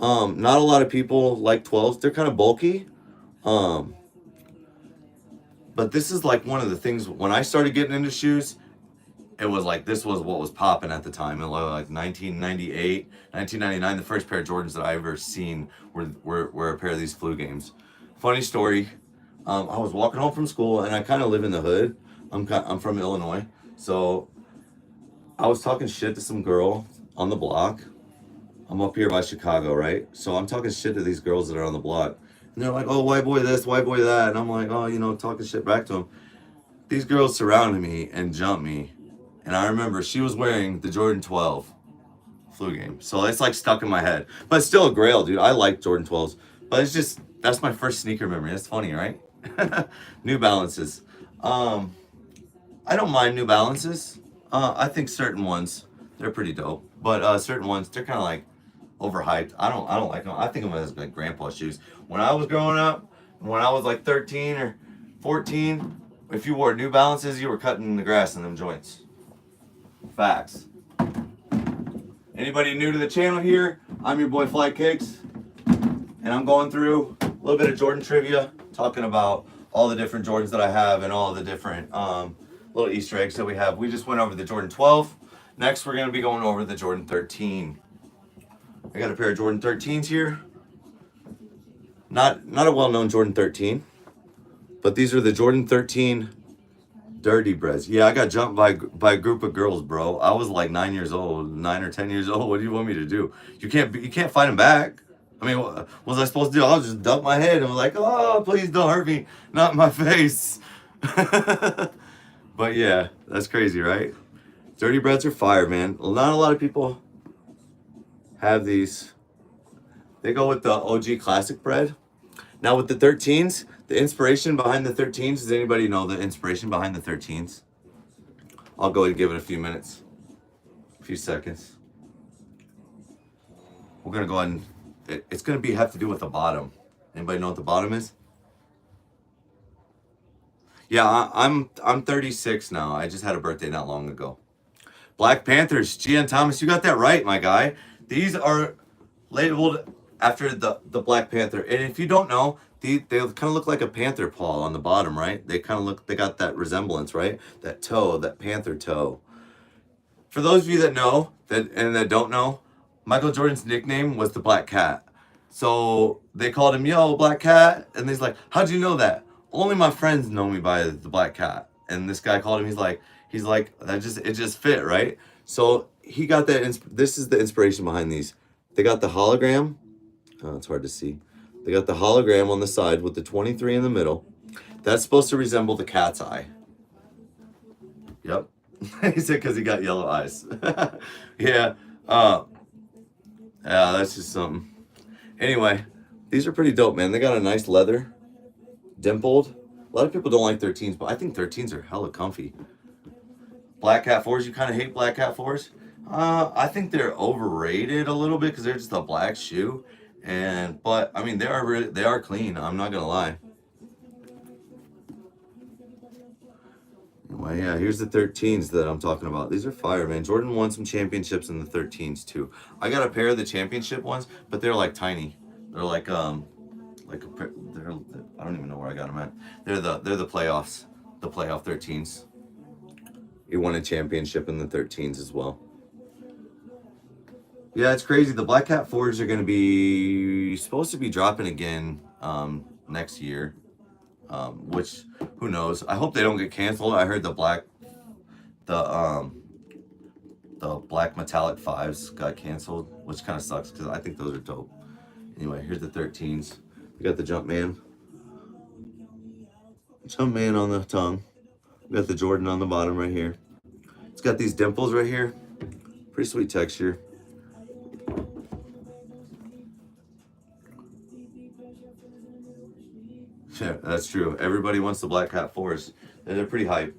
Not a lot of people like 12s. They're kind of bulky. But this is like one of the things when I started getting into shoes, it was like this was what was popping at the time. In like 1998, 1999, the first pair of Jordans that I ever seen were a pair of these flu games. Funny story. I was walking home from school, and I kind of live in the hood. I'm from Illinois, so I was talking shit to some girl on the block. I'm up here by Chicago, right? So I'm talking shit to these girls that are on the block. And they're like, oh, white boy this, white boy that. And I'm like, oh, talking shit back to them. These girls surrounded me and jumped me. And I remember she was wearing the Jordan 12 flu game. So it's like stuck in my head. But it's still a grail, dude. I like Jordan 12s. But it's just, that's my first sneaker memory. That's funny, right? New Balances. I don't mind New Balances. I think certain ones, they're pretty dope. But certain ones, they're kind of like overhyped. I don't like them. I think of them as like grandpa shoes. When I was growing up, when I was like 13 or 14, if you wore New Balances, you were cutting the grass in them joints. Facts. Anybody new to the channel here? I'm your boy Fly Kicks, and I'm going through a little bit of Jordan trivia, talking about all the different Jordans that I have and all the different little Easter eggs that we have. We just went over the Jordan 12. Next, we're going to be going over the Jordan 13. I got a pair of Jordan 13s here. Not a well-known Jordan 13, but these are the Jordan 13 Dirty Breads. Yeah, I got jumped by a group of girls, bro. I was like 9 or 10 years old. What do you want me to do? You can't fight them back. I mean, what was I supposed to do? I'll just dump my head and was like, oh, please don't hurt me, not in my face. But yeah, that's crazy, right? Dirty Breads are fire, man. Not a lot of people have these. They go with the OG classic bread. Now with the 13s, the inspiration behind the 13s, does anybody know the inspiration behind the 13s? I'll go ahead and give it a few minutes, a few seconds. We're gonna go ahead and, it's gonna have to do with the bottom. Anybody know what the bottom is? Yeah, I'm 36 now. I just had a birthday not long ago. Black Panthers, Gian Thomas, you got that right, my guy. These are labeled after the Black Panther. And if you don't know, they kind of look like a panther paw on the bottom, right? They got that resemblance, right? That toe, that panther toe. For those of you that know and that don't know, Michael Jordan's nickname was the Black Cat. So they called him, yo, Black Cat. And he's like, how'd you know that? Only my friends know me by the Black Cat. And this guy called him, he's like, it just fit, right? So he got that, this is the inspiration behind these. They got the hologram. Oh, it's hard to see. They got the hologram on the side with the 23 in the middle. That's supposed to resemble the cat's eye. Yep. He said because he got yellow eyes. Yeah. Yeah, that's just something. Anyway, these are pretty dope, man. They got a nice leather, dimpled. A lot of people don't like 13s, but I think 13s are hella comfy. Black Cat 4s, you kind of hate Black Cat 4s? I think they're overrated a little bit because they're just a black shoe. But I mean, they are clean. I'm not gonna lie. Well, yeah, here's the 13s that I'm talking about. These are fire, man. Jordan won some championships in the 13s too. I got a pair of the championship ones, but they're like tiny. They're like a pair, they're, I don't even know where I got them at. They're the playoffs, the playoff 13s. He won a championship in the 13s as well. Yeah, it's crazy. The Black Cat 4s are going to be supposed to be dropping again next year. Which who knows? I hope they don't get canceled. I heard the black metallic 5s got canceled, which kind of sucks because I think those are dope. Anyway, here's the 13s. We got the Jumpman on the tongue. We got the Jordan on the bottom right here. It's got these dimples right here. Pretty sweet texture. Yeah, that's true. Everybody wants the Black Cat 4s. They're pretty hype.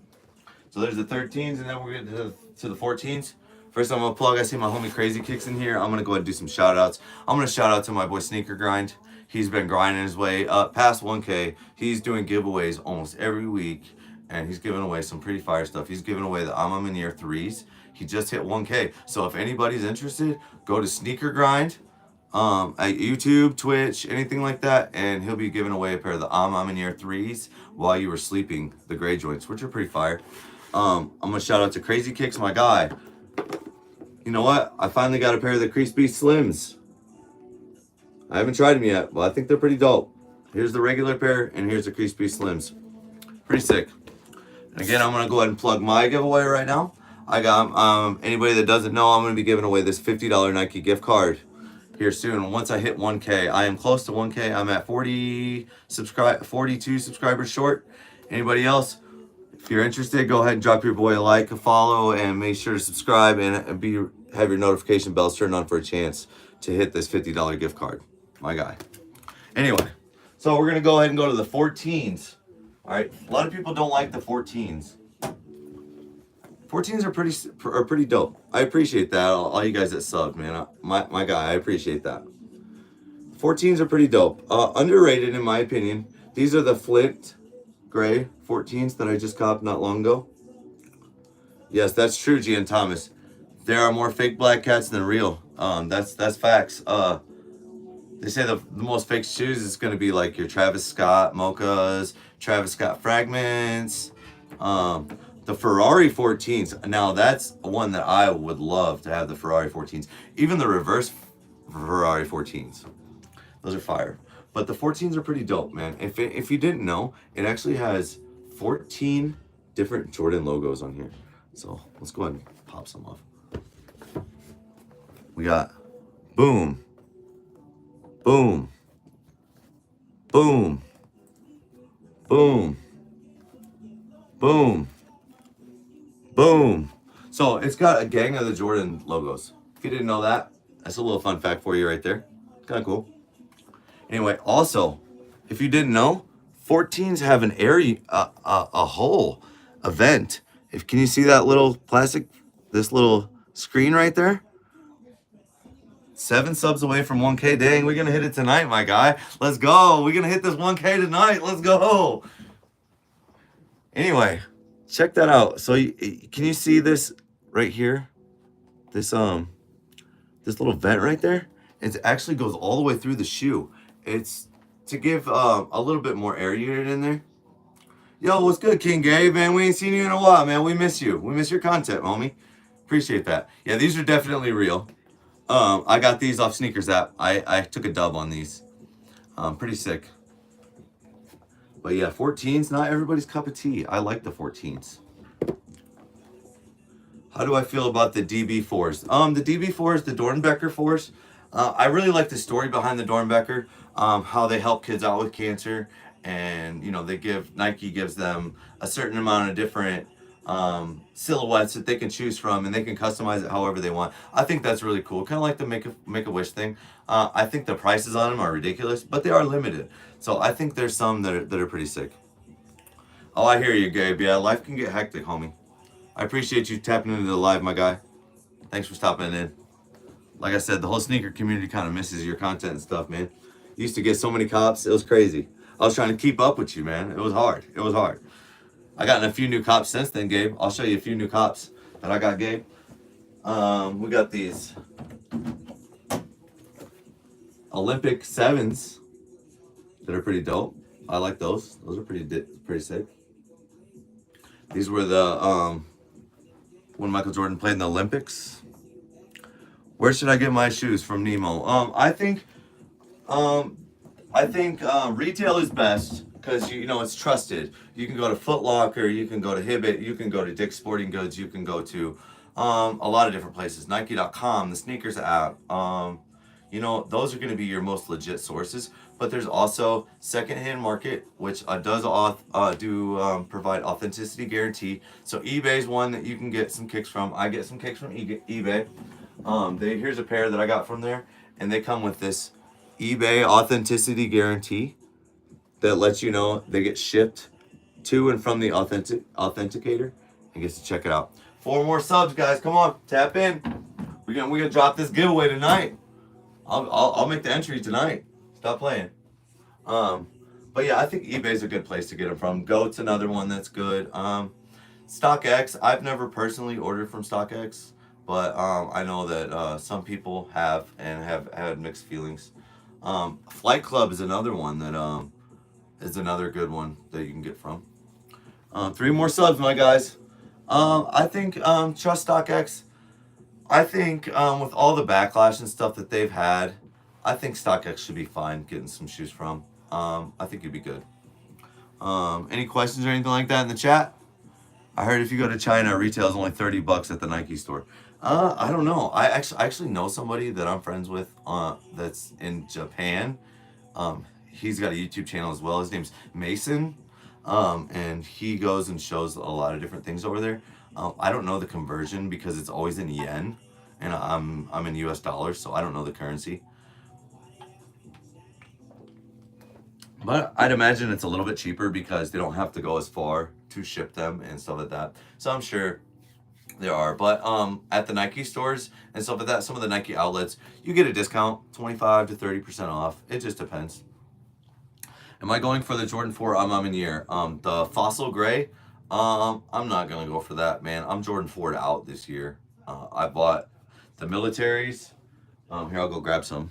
So there's the 13s, and then we're going to the 14s. First, I'm going to plug. I see my homie Crazy Kicks in here. I'm going to go ahead and do some shout outs. I'm going to shout out to my boy Sneaker Grind. He's been grinding his way up past 1K. He's doing giveaways almost every week, and he's giving away some pretty fire stuff. He's giving away the Amamineer 3s. He just hit 1K. So if anybody's interested, go to Sneaker Grind. At YouTube, Twitch, anything like that, and he'll be giving away a pair of the Amamineer 3s while you were sleeping, the gray joints, which are pretty fire. I'm gonna shout out to Crazy Kicks, my guy. You know what? I finally got a pair of the Crease Beast Slims. I haven't tried them yet, but I think they're pretty dope. Here's the regular pair, and here's the Crease Beast Slims. Pretty sick. And again, I'm gonna go ahead and plug my giveaway right now. I got anybody that doesn't know, I'm gonna be giving away this $50 Nike gift card here soon. Once I hit 1K, I am close to 1K. I'm at 42 subscribers short. Anybody else? If you're interested, go ahead and drop your boy a like, a follow, and make sure to subscribe and have your notification bells turned on for a chance to hit this $50 gift card. My guy. Anyway, so we're gonna go ahead and go to the 14s. All right, a lot of people don't like the 14s. 14s are pretty dope. I appreciate that. All you guys that subbed, man. My guy, I appreciate that. 14s are pretty dope. Underrated in my opinion. These are the Flint Gray 14s that I just copped not long ago. Yes, that's true, Gian Thomas. There are more fake Black Cats than real. That's facts. They say the most fake shoes is gonna be like your Travis Scott Mochas, Travis Scott Fragments. The Ferrari 14s. Now that's one that I would love to have, the Ferrari 14s. Even the reverse Ferrari 14s. Those are fire. But the 14s are pretty dope, man. If you didn't know, it actually has 14 different Jordan logos on here. So let's go ahead and pop some off. We got boom, boom, boom, boom, boom, boom. So it's got a gang of the Jordan logos. If you didn't know that, that's a little fun fact for you right there. Kind of cool. Anyway, also, if you didn't know, 14s have an a hole, a vent. Can you see that little plastic, this little screen right there? 7 subs away from 1K. Dang, we're gonna hit it tonight, my guy. Let's go. We're gonna hit this 1K tonight. Let's go. Anyway, check that out. So can you see this right here? This little vent right there? It actually goes all the way through the shoe. It's to give a little bit more air unit in there. Yo, what's good, King Gabe, man? We ain't seen you in a while, man. We miss you. We miss your content, homie. Appreciate that. Yeah, these are definitely real. I got these off Sneakers app. I took a dub on these. Pretty sick. But yeah, 14s, not everybody's cup of tea. I like the 14s. How do I feel about the DB4s? The DB4s, the Dornbecker 4s. I really like the story behind the Dornbecker. How they help kids out with cancer, and you know Nike gives them a certain amount of different silhouettes that they can choose from, and they can customize it however they want. I think that's really cool. Kind of like the Make-A-Wish thing. I think the prices on them are ridiculous, but they are limited. So I think there's some that are pretty sick. Oh, I hear you, Gabe. Yeah, life can get hectic, homie. I appreciate you tapping into the live, my guy. Thanks for stopping in. Like I said, the whole sneaker community kind of misses your content and stuff, man. You used to get so many cops. It was crazy. I was trying to keep up with you, man. It was hard. It was hard. I gotten a few new cops since then, Gabe. I'll show you a few new cops that I got, Gabe. We got these Olympic 7s that are pretty dope. I like those. Those are pretty sick. These were the when Michael Jordan played in the Olympics. Where should I get my shoes from, Nemo? I think retail is best because you know it's trusted. You can go to Foot Locker, you can go to Hibbett, you can go to Dick's Sporting Goods, you can go to a lot of different places. Nike.com, the sneakers app. You know, those are going to be your most legit sources. But there's also secondhand market, which does provide authenticity guarantee. So eBay's one that you can get some kicks from. I get some kicks from eBay. Here's a pair that I got from there, and they come with this eBay authenticity guarantee that lets you know they get shipped to and from the authenticator, and gets to check it out. 4 more subs, guys. Come on, tap in. We're gonna drop this giveaway tonight. I'll make the entry tonight. Stop playing. But yeah, I think eBay's a good place to get them from. Goat's another one that's good. StockX, I've never personally ordered from StockX, but I know that some people have and have had mixed feelings. Flight Club is another one that is another good one that you can get from. 3 more subs, my guys. I think trust StockX. I think with all the backlash and stuff that they've had, I think StockX should be fine getting some shoes from. I think you'd be good. Any questions or anything like that in the chat? I heard if you go to China, retail is only $30 at the Nike store. I don't know. I actually know somebody that I'm friends with that's in Japan. He's got a YouTube channel as well. His name's Mason. And he goes and shows a lot of different things over there. I don't know the conversion because it's always in yen, and I'm in US dollars, so I don't know the currency. But I'd imagine it's a little bit cheaper because they don't have to go as far to ship them and stuff like that. So I'm sure there are. But at the Nike stores and stuff like that, some of the Nike outlets, you get a discount, 25 to 30% off. It just depends. Am I going for the Jordan 4 I'm in year? The Fossil Gray, I'm not going to go for that, man. I'm Jordan 4'd out this year. I bought the militaries. Here, I'll go grab some.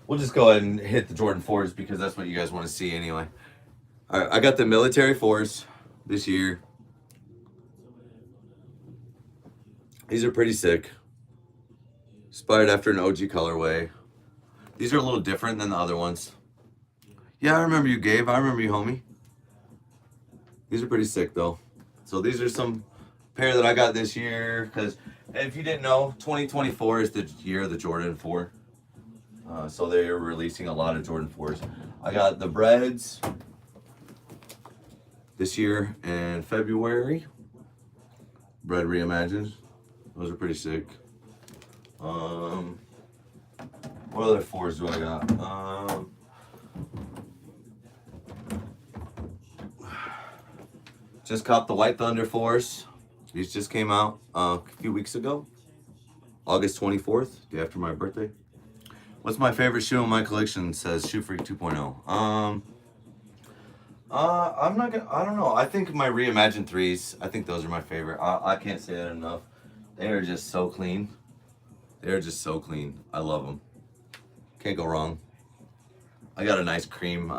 We'll just go ahead and hit the Jordan 4s because that's what you guys want to see anyway. All right, I got the military 4s this year. These are pretty sick. Inspired after an OG colorway. These are a little different than the other ones. Yeah, I remember you, Gabe. I remember you, homie. These are pretty sick, though. So these are some pair that I got this year. Because if you didn't know, 2024 is the year of the Jordan 4. So they're releasing a lot of Jordan 4s. I got the Breads this year in February. Bread Reimagined. Those are pretty sick. What other 4s do I got? Just copped the White Thunder 4s. These just came out a few weeks ago. August 24th, day after my birthday. What's my favorite shoe in my collection? Says Shoe Freak 2.0. I don't know. I think my Reimagined 3s, I think those are my favorite. I can't say that enough. They are just so clean. They're just so clean. I love them. Can't go wrong. I got a nice cream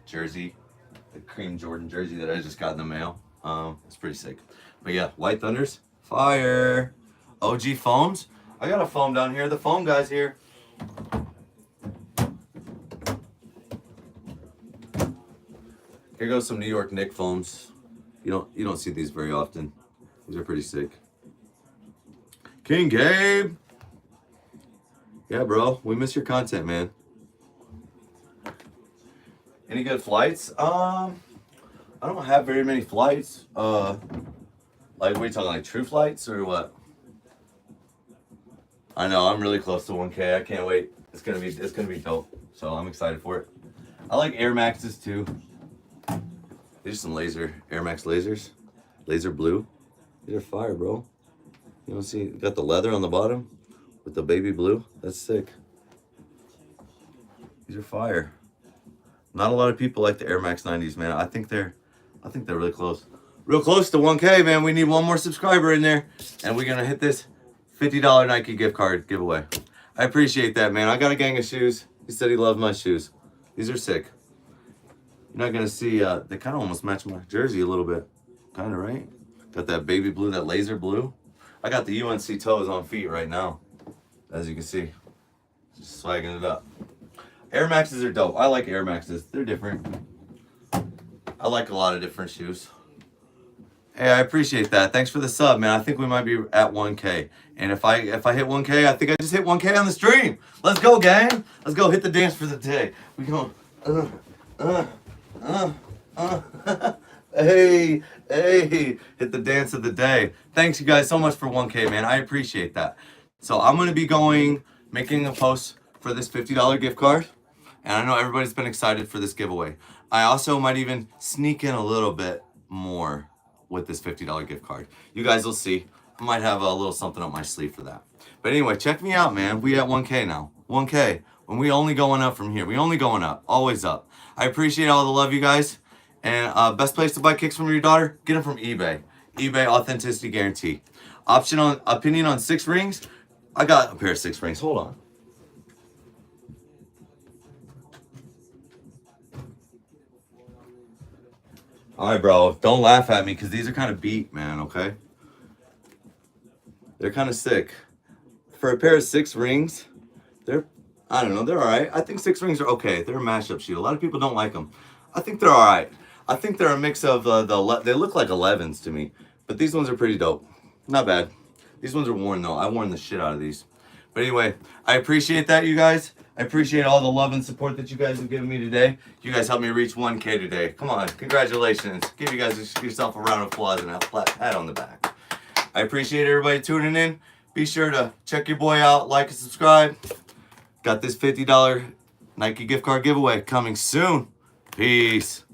jersey, the cream Jordan jersey that I just got in the mail. It's pretty sick. But yeah, White Thunders, fire. OG foams. I got a foam down here. The foam guy's here. Here goes some New York Knicks foams. You don't see these very often. These are pretty sick. King Gabe. Yeah, bro. We miss your content, man. Any good flights? I don't have very many flights. Like, what are you talking, like true flights or what? I know, I'm really close to 1K. I can't wait. It's gonna be dope. So I'm excited for it. I like Air Maxes too. These are some Air Max lasers. Laser blue. These are fire, bro. You don't see, got the leather on the bottom with the baby blue. That's sick. These are fire. Not a lot of people like the Air Max 90s, man. I think they're really close. Real close to 1K, man. We need one more subscriber in there, and we're gonna hit this $50 Nike gift card giveaway. I appreciate that, man. I got a gang of shoes. He said he loved my shoes. These are sick. You're not gonna see, they kind of almost match my jersey a little bit. Kind of, right? Got that baby blue, that laser blue. I got the UNC toes on feet right now, as you can see. Just swagging it up. Air Maxes are dope. I like Air Maxes. They're different. I like a lot of different shoes. Hey, I appreciate that. Thanks for the sub, man. I think we might be at 1K. And if I hit 1K, I think I just hit 1K on the stream. Let's go, gang. Let's go hit the dance for the day. We going, hey, hit the dance of the day. Thanks you guys so much for 1K, man. I appreciate that. So I'm going to be making a post for this $50 gift card. And I know everybody's been excited for this giveaway. I also might even sneak in a little bit more with this $50 gift card. You guys will see. I might have a little something up my sleeve for that. But anyway, check me out, man. We at 1K now. 1K. When we only going up from here. We only going up. Always up. I appreciate all the love, you guys. And best place to buy kicks from your daughter? Get them from eBay. eBay authenticity guarantee. Opinion on 6 rings? I got a pair of 6 rings. Hold on. All right, bro. Don't laugh at me because these are kind of beat, man, okay? They're kind of sick. For a pair of 6 rings, I don't know, they're all right. I think 6 rings are okay. They're a mashup shoe. A lot of people don't like them. I think they're all right. I think they're a mix of they look like 11s to me, but these ones are pretty dope. Not bad. These ones are worn, though. I worn the shit out of these. But anyway, I appreciate that, you guys. I appreciate all the love and support that you guys have given me today. You guys helped me reach 1K today. Come on, congratulations. Give you guys yourself a round of applause and a pat on the back. I appreciate everybody tuning in. Be sure to check your boy out, like and subscribe. Got this $50 Nike gift card giveaway coming soon. Peace.